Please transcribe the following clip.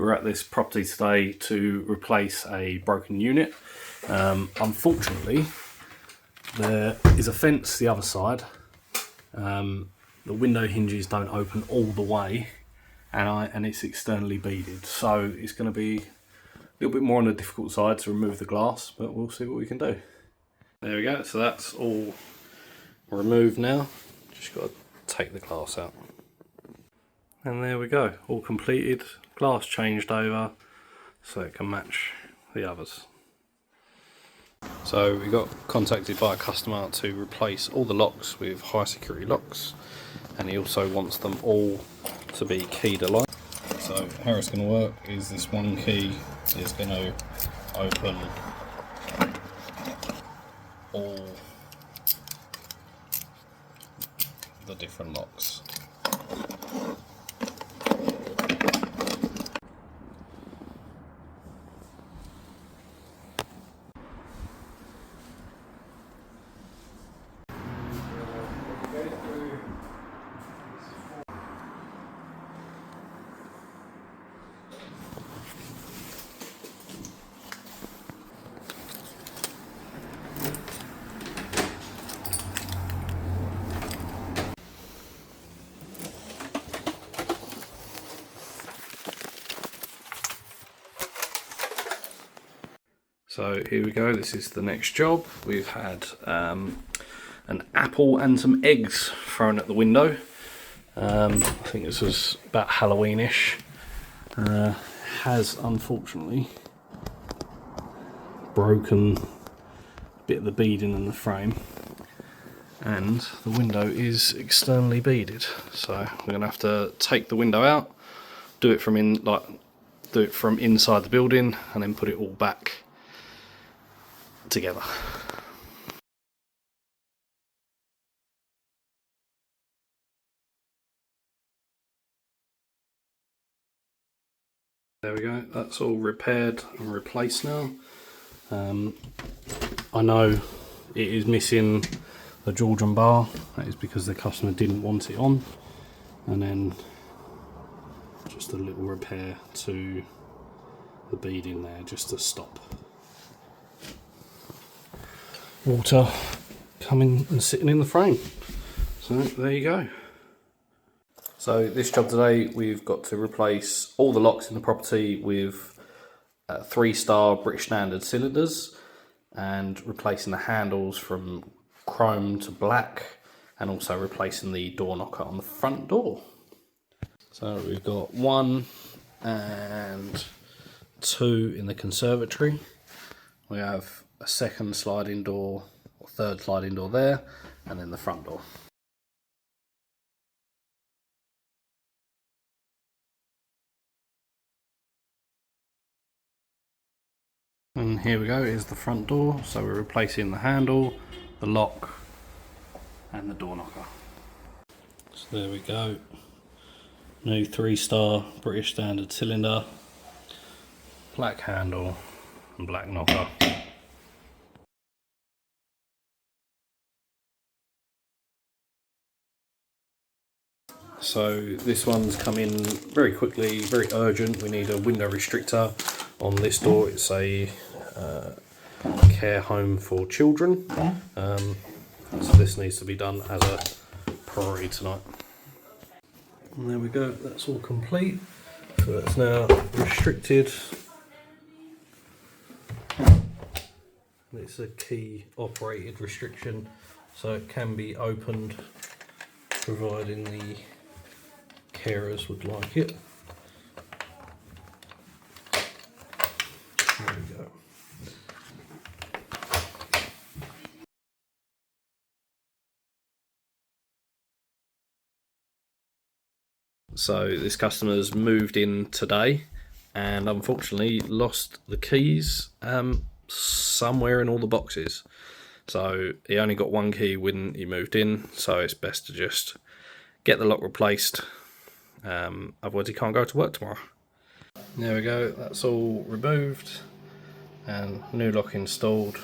we're at this property today to replace a broken unit. Unfortunately, there is a fence the other side. The window hinges don't open all the way, and it's externally beaded, so it's going to be a little bit more on the difficult side to remove the glass, but we'll see what we can do. There we go, so that's all removed now. Just got to take the glass out. And there we go, all completed, glass changed over so it can match the others. So we got contacted by a customer to replace all the locks with high security locks, and he also wants them all to be keyed alike. So how it's going to work is this one key is going to open all the different locks. So here we go, this is the next job. We've had an apple and some eggs thrown at the window. I think this was about Halloweenish. Has unfortunately broken a bit of the beading in the frame, and the window is externally beaded. So we're going to have to take the window out, do it from inside the building, and then put it all back together. There we go, that's all repaired and replaced now. I know it is missing the Georgian bar. That is because the customer didn't want it on. And then just a little repair to the beading there, just to stop water coming and sitting in the frame. So there you go. So this job today, we've got to replace all the locks in the property with 3-star British standard cylinders, and replacing the handles from chrome to black, and also replacing the door knocker on the front door. So we've got 1 and 2 in the conservatory. We have a second sliding door, or third sliding door there, and then the front door. And here we go, is the front door. So we're replacing the handle, the lock, and the door knocker. So there we go. New 3-star British standard cylinder, black handle, and black knocker. So this one's come in very quickly, very urgent. We need a window restrictor on this door. It's a care home for children. So this needs to be done as a priority tonight. And there we go, that's all complete. So that's now restricted. It's a key operated restriction, so it can be opened providing the carers would like it. There we go. So this customer's moved in today and unfortunately lost the keys somewhere in all the boxes. So he only got one key when he moved in, so it's best to just get the lock replaced, otherwise he can't go to work tomorrow. There we go, that's all removed and new lock installed.